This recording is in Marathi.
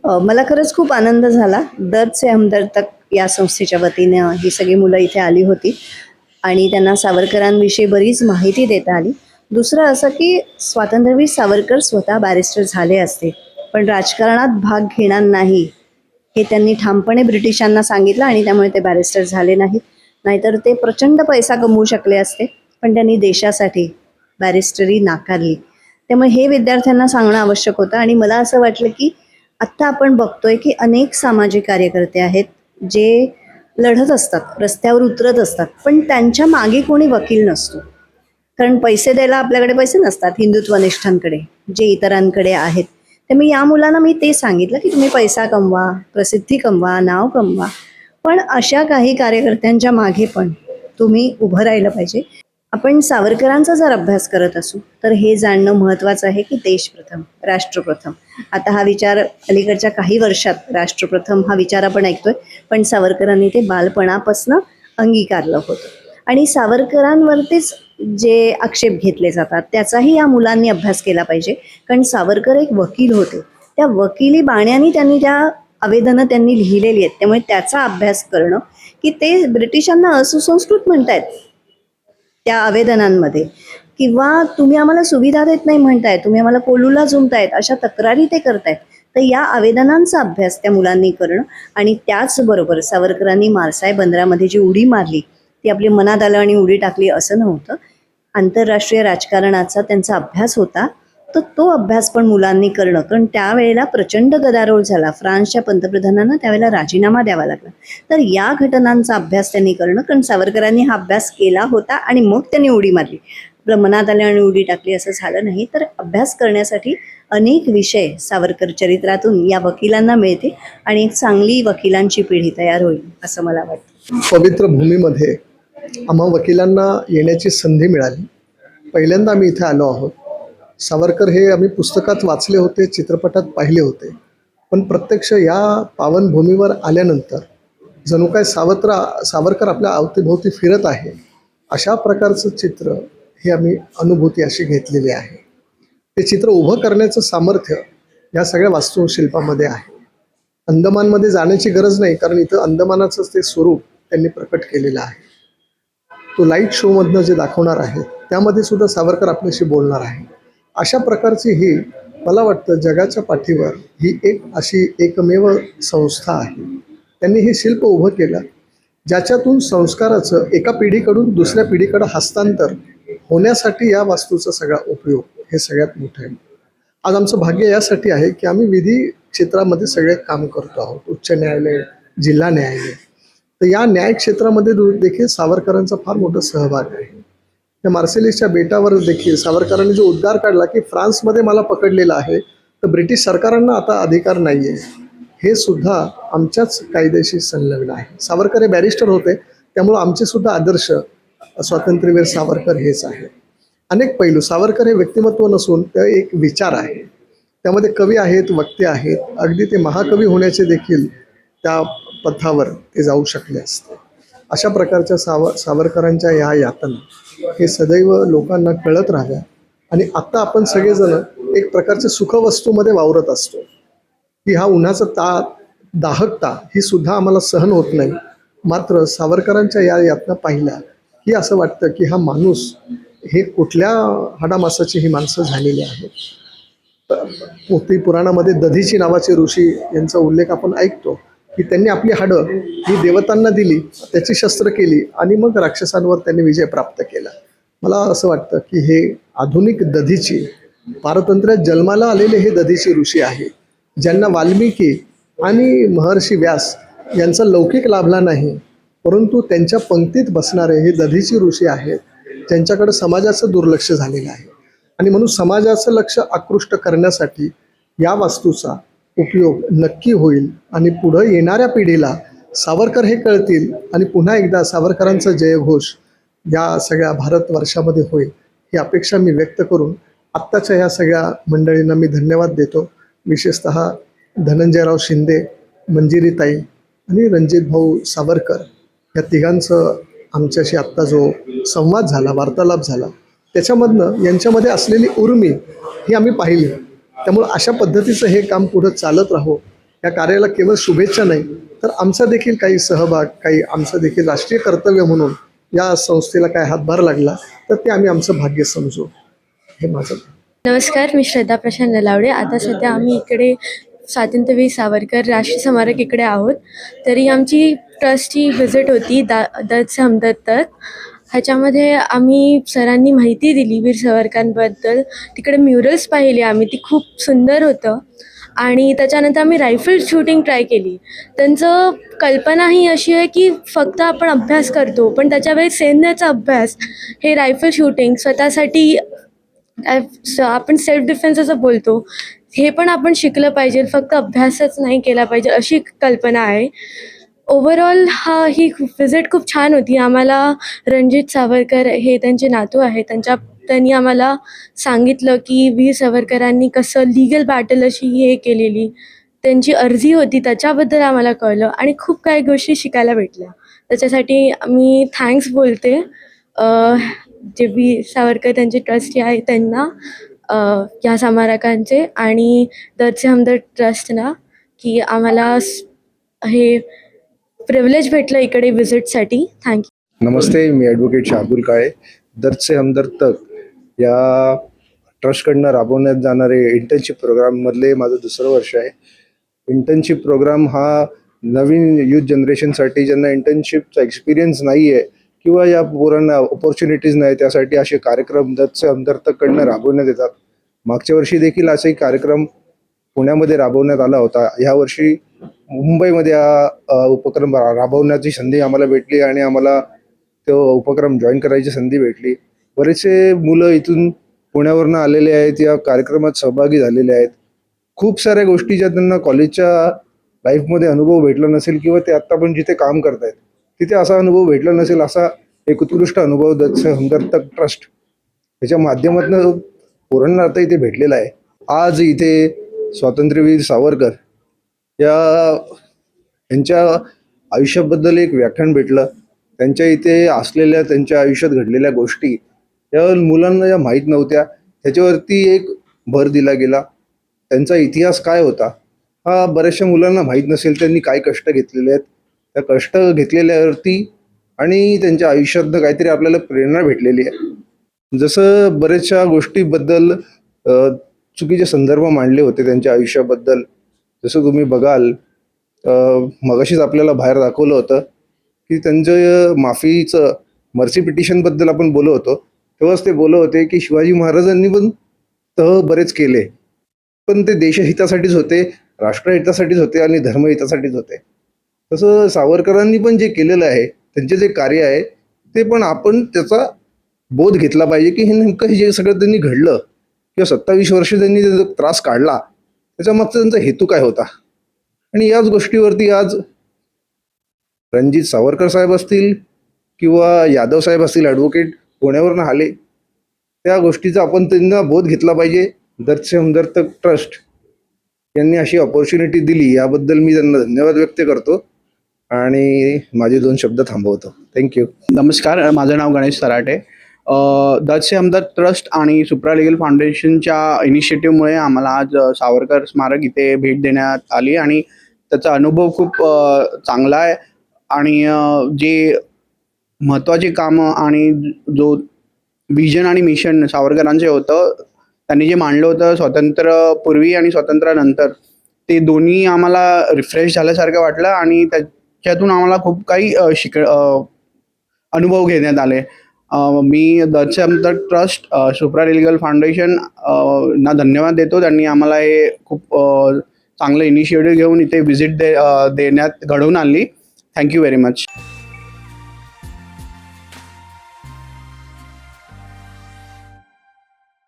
मला खरंच खूप आनंद झाला. दर्द से हमदर्द तक या संस्थेच्या वतीनं ही सगळी मुलं इथे आली होती आणि त्यांना सावरकरांविषयी बरीच माहिती देता आली. दुसरं असं की स्वातंत्र्यवीर सावरकर स्वतः बॅरिस्टर झाले असते, पण राजकारणात भाग घेणार नाही, हे त्यांनी ठामपणे ब्रिटिशांना सांगितलं आणि त्यामुळे ते बॅरिस्टर झाले नाहीत. नाहीतर ते प्रचंड पैसा कमवू शकले असते, पण त्यांनी देशासाठी बॅरिस्टरी नाकारली. त्यामुळे हे विद्यार्थ्यांना सांगणं आवश्यक होतं आणि मला असं वाटलं की आत्ता आपण बघतोय की अनेक सामाजिक कार्यकर्ते आहेत जे लढत असतात, रस्त्यावर उतरत असतात, पण त्यांच्या मागे कोणी वकील नसतो. कारण पैसे द्यायला आपल्याकडे पैसे नसतात हिंदुत्वनिष्ठांकडे, जे इतरांकडे आहेत. त्यामुळे या मुलांना मी ते सांगितलं की तुम्ही पैसा कमवा, प्रसिद्धी कमवा, नाव कमवा, पण अशा काही कार्यकर्त्यांच्या मागे पण तुम्ही उभं राहिलं पाहिजे. आपण सावरकरांचा जर अभ्यास करत असू तर हे जाणणं महत्त्वाचं आहे की देश प्रथम, राष्ट्र प्रथम. आता हा विचार अलीकडच्या काही वर्षात राष्ट्रप्रथम हा विचार आपण ऐकतोय, पण सावरकरांनी ते बालपणापासून अंगीकारलं होतं. आणि सावरकरांवरतीच जे आक्षेप घेतले जातात त्याचाही या मुलांनी अभ्यास केला पाहिजे. कारण सावरकर एक वकील होते, त्या वकिली बाण्याने त्यांनी त्या आवेदनं त्यांनी लिहिलेली आहेत. त्यामुळे त्याचा अभ्यास करणं की ते ब्रिटिशांना असुसंस्कृत म्हणतायत त्या आवेदनांमध्ये, किंवा तुम्ही आम्हाला सुविधा देत नाही म्हणताय, तुम्ही आम्हाला कोलूला झुमतायत, अशा तक्रारी ते करतायत. तर या आवेदनांचा अभ्यास त्या मुलांनी करणं आणि त्याचबरोबर सावरकरांनी मारसाय बंदरामध्ये जी उडी मारली ती आपली मनात आलं आणि उडी टाकली असं नव्हतं. आंतरराष्ट्रीय राजकारणाचा त्यांचा अभ्यास होता, तर तो अभ्यास पण मुलांनी करणं. कारण त्यावेळेला प्रचंड गदारोळ झाला, फ्रान्सच्या पंतप्रधानांना त्यावेळेला राजीनामा द्यावा लागला. तर या घटनांचा अभ्यास त्यांनी करणं, कारण सावरकरांनी हा अभ्यास केला होता आणि मग त्यांनी उडी मारली. आपलं मनात आलं आणि उडी टाकली असं झालं नाही. तर अभ्यास करण्यासाठी अनेक विषय सावरकर चरित्रातून या वकिलांना मिळते आणि एक चांगली वकिलांची पिढी तयार होईल असं मला वाटतं. पवित्र भूमीमध्ये आम्हा वकिलांना येण्याची संधी मिळाली. पहिल्यांदा आम्ही इथे आलो आहोत. सावरकर हे आम्ही पुस्तकात वाचले होते, चित्रपटात पाहिले होते, पण प्रत्यक्ष या पावनभूमीवर आल्यानंतर जणू काय सावरकर आपल्या अवतीभोवती फिरत आहे, अशा प्रकारचं चित्र हे आम्ही अनुभूती अशी घेतलेली आहे. ते चित्र उभं करण्याचं सामर्थ्य या सगळ्या वास्तुशिल्पामध्ये आहे. अंदमानमध्ये जाण्याची गरज नाही, कारण इथं अंदमानाचंच ते स्वरूप त्यांनी प्रकट केलेलं आहे. तो लाईट शोमधनं जे दाखवणार आहे त्यामध्ये सुद्धा सावरकर आपल्याशी बोलणार आहे. अशा प्रकारची ही, मला वाटतं, जगाच्या पाठीवर ही एक अशी एकमेव संस्था आहे. त्यांनी हे शिल्प उभं केलं, ज्याच्यातून संस्काराचं एका पिढीकडून दुसऱ्या पिढीकडं हस्तांतर होण्यासाठी या वास्तूचा सगळा उपयोग हे सगळ्यात मोठं आहे. आज आमचं भाग्य यासाठी आहे की आम्ही विधी क्षेत्रामध्ये सगळे काम करतो आहोत. उच्च न्यायालय, जिल्हा न्यायालय, तर या न्याय क्षेत्रामध्ये देखील सावरकरांचा फार मोठा सहभाग आहे. त्या मार्सेलिसच्या बेटावर देखील सावरकरांनी जो उद्गार काढला की फ्रान्समध्ये मला पकडलेलं आहे, तर ब्रिटिश सरकारांना आता अधिकार नाही आहे, हे सुद्धा आमच्याच कायद्याशी संलग्न आहे. सावरकर हे बॅरिस्टर होते, त्यामुळं आमचे सुद्धा आदर्श स्वातंत्र्यवीर सावरकर हेच आहे. अनेक पैलू, सावरकर हे व्यक्तिमत्व नसून ते एक विचार आहे. त्यामध्ये कवी आहेत, वक्ते आहेत, अगदी ते महाकवी होण्याचे देखील त्या पथावर ते जाऊ शकले असते. अशा प्रकारच्या सावरकरांच्या या यातना हे सदैव लोकांना कळत राहाव्या. आणि आत्ता आपण सगळेजण एक प्रकारच्या सुखवस्तूमध्ये वावरत असतो की हा उन्हाचा दाहकता ही सुद्धा आम्हाला सहन होत नाही. मात्र सावरकरांच्या या यातना पाहिल्या की असं वाटतं की हा माणूस हे कुठल्या हाडामासाची ही माणसं झालेली आहेत. पोथी पुराणामध्ये दधीची नावाचे ऋषी यांचा उल्लेख आपण ऐकतो की त्यांनी आपली हाडं ही देवतांना दिली, त्याची शस्त्र केली आणि मग राक्षसांवर त्यांनी विजय प्राप्त केला. मला असं वाटतं की हे आधुनिक दधीची, पारतंत्र्यात जन्माला आलेले हे दधीची ऋषी आहे, ज्यांना वाल्मिकी आणि महर्षी व्यास यांचा लौकिक लाभला नाही, परंतु त्यांच्या पंक्तीत बसणारे हे दधीची ऋषी आहेत, ज्यांच्याकडे समाजाचं दुर्लक्ष झालेलं आहे. आणि म्हणून समाजाचं लक्ष आकृष्ट करण्यासाठी या वास्तूचा उपयोग नक्की होईल आणि पुढं येणाऱ्या पिढीला सावरकर हे कळतील आणि पुन्हा एकदा सावरकरांचा जयघोष या सगळ्या भारतवर्षामध्ये होईल ही अपेक्षा मी व्यक्त करून आत्ताच्या या सगळ्या मंडळींना मी धन्यवाद देतो. विशेषतः धनंजयराव शिंदे, मंजिरीताई आणि रणजित भाऊ सावरकर या तिघांचं आमच्याशी आत्ता जो संवाद झाला, वार्तालाप झाला, त्याच्यामधनं यांच्यामध्ये असलेली उर्मी ही आम्ही पाहिली. त्यामुळं अशा पद्धतीचं हे काम पुढं चालत राहो या कार्याला केवळ शुभेच्छा नाही तर आमचा देखील काही सहभाग, काही आमचं देखील राष्ट्रीय कर्तव्य म्हणून या संस्थेला काय हातभार लागला तर ते आम्ही आमचं भाग्य समजू. हे माझं. नमस्कार, मी श्रद्धा प्रशांत नलावडे. आता सध्या आम्ही इकडे स्वातंत्र्यवीर सावरकर राष्ट्रीय स्मारक इकडे आहोत. तरी आमची ट्रस्टची व्हिजिट होती दर्द से हमदर्द तक. ह्याच्यामध्ये आम्ही सरांनी माहिती दिली वीर सावरकरांबद्दल. तिकडे म्युरल्स पाहिले आम्ही, ती खूप सुंदर होतं. आणि त्याच्यानंतर आम्ही रायफल शूटिंग ट्राय केली. त्यांचं कल्पना ही अशी आहे की फक्त आपण अभ्यास करतो, पण त्याच्यावेळी सैन्याचा अभ्यास, हे रायफल शूटिंग स्वतःसाठी आपण सेल्फ डिफेन्स असं बोलतो, हे पण आपण शिकलं पाहिजे, फक्त अभ्यासच नाही केला पाहिजे, अशी कल्पना आहे. ओव्हरऑल ही व्हिजिट खूप छान होती. आम्हाला रणजित सावरकर हे त्यांचे नातू आहेत, त्यांनी आम्हाला सांगितलं की वीर सावरकरांनी कसं लिगल बॅटल अशी हे केलेली, त्यांची अर्जी होती, त्याच्याबद्दल आम्हाला कळलं आणि खूप काही गोष्टी शिकायला भेटल्या. त्याच्यासाठी मी थँक्स बोलते जे वीर सावरकर त्यांचे ट्रस्टी आहे त्यांना, या स्मारकांचे, आणि दर्द से हमदर्द ट्रस्टना, की आम्हाला हे प्रिव्हिलेज भेटलं इकडे व्हिजिटसाठी. थँक्यू. नमस्ते, मी ॲडव्होकेट शार्दुल काळे. दर्द से हमदर्द तक या ट्रस्टकडनं राबवण्यात जाणारे इंटर्नशिप प्रोग्राममधले माझं दुसरं वर्ष आहे. इंटर्नशिप प्रोग्राम हा नवीन यूथ जनरेशनसाठी, ज्यांना इंटर्नशिपचा एक्सपिरियन्स नाही आहे किंवा या पोरांना ऑपॉर्च्युनिटीज नाही, त्यासाठी असे कार्यक्रम दर्द से हमदर्द तककडनं राबवण्यात येतात. मागच्या वर्षी देखील असाही कार्यक्रम पुण्यामध्ये राबवण्यात आला होता. ह्यावर्षी मुंबईमध्ये हा उपक्रम राबवण्याची संधी आम्हाला भेटली आणि आम्हाला तो उपक्रम जॉईन करायची संधी भेटली. बरेचसे मुलं इथून पुण्यावरनं आलेले आहेत, या कार्यक्रमात सहभागी झालेले आहेत. खूप साऱ्या गोष्टी ज्या त्यांना कॉलेजच्या लाईफमध्ये अनुभव भेटला नसेल किंवा ते आत्ता पण जिथे काम करत आहेत तिथे असा अनुभव भेटला नसेल, असा एक उत्कृष्ट अनुभव दर्द से हमदर्द तक ट्रस्ट याच्या माध्यमातून पोरांना आता इथे भेटलेला आहे. आज इथे स्वातंत्र्यवीर सावरकर यांच्या आयुष्याबद्दल एक व्याख्यान भेटलं. त्यांच्या इथे असलेल्या, त्यांच्या आयुष्यात घडलेल्या गोष्टी या मुलांना ज्या माहीत नव्हत्या त्याच्यावरती एक भर दिला गेला. त्यांचा इतिहास काय होता हा बऱ्याचशा मुलांना माहीत नसेल. त्यांनी काय कष्ट घेतलेले आहेत, त्या कष्ट घेतलेल्यावरती आणि त्यांच्या आयुष्यातनं काहीतरी आपल्याला प्रेरणा भेटलेली आहे. जसं बऱ्याचशा गोष्टीबद्दल चुकीचे संदर्भ मांडले होते त्यांच्या आयुष्याबद्दल. जसं तुम्ही बघाल, मगाशीच आपल्याला बाहेर दाखवलं होतं की त्यांचं माफीचं मर्सी पिटिशनबद्दल आपण बोलत होतो, तेव्हाच ते बोलत होते की शिवाजी महाराजांनी पण तह बरेच केले, पण ते देशहितासाठीच होते, राष्ट्रहितासाठीच होते आणि धर्महितासाठीच होते. तसं सावरकरांनी पण जे केलेलं आहे, त्यांचे जे कार्य आहे ते पण आपण त्याचा बोध घेतला पाहिजे की हे नेमकं हे जे सगळं त्यांनी घडलं किंवा 27 वर्ष त्यांनी त्याचा त्रास काढला, त्याच्यामागचा त्यांचा हेतू काय होता. आणि याच गोष्टीवरती आज रणजित सावरकर साहेब असतील किंवा यादव साहेब असतील, ॲडव्होकेट पुण्यावरून आले, त्या गोष्टीचा आपण त्यांना बोध घेतला पाहिजे. दर्द से हमदर्द तक ट्रस्ट यांनी अशी ऑपॉर्च्युनिटी दिली, याबद्दल मी त्यांना धन्यवाद व्यक्त करतो आणि माझे 2 शब्द थांबवतो. थँक्यू. नमस्कार, माझं नाव गणेश सराटे. दर्द से हमदर्द ट्रस्ट आणि सुप्रा लिगल फाउंडेशनच्या इनिशिएटिव्हमुळे आम्हाला आज सावरकर स्मारक इथे भेट देण्यात आली आणि त्याचा अनुभव खूप चांगला आहे. आणि जे महत्त्वाचे कामं आणि जो विजन आणि मिशन सावरकरांचे होतं, त्यांनी जे मांडलं होतं स्वातंत्र्यपूर्वी आणि स्वातंत्र्यानंतर, ते दोन्ही आम्हाला रिफ्रेश झाल्यासारखं वाटलं आणि त्याच्यातून आम्हाला खूप काही अनुभव घेण्यात आले. मी दर्द से हमदर्द ट्रस्ट, सुप्रा लिगल फाउंडेशन ना धन्यवाद देतो. त्यांनी आम्हाला हे खूप चांगलं इनिशिएटिव्ह घेऊन इथे व्हिजिट घडवून आणली. Thank you very much.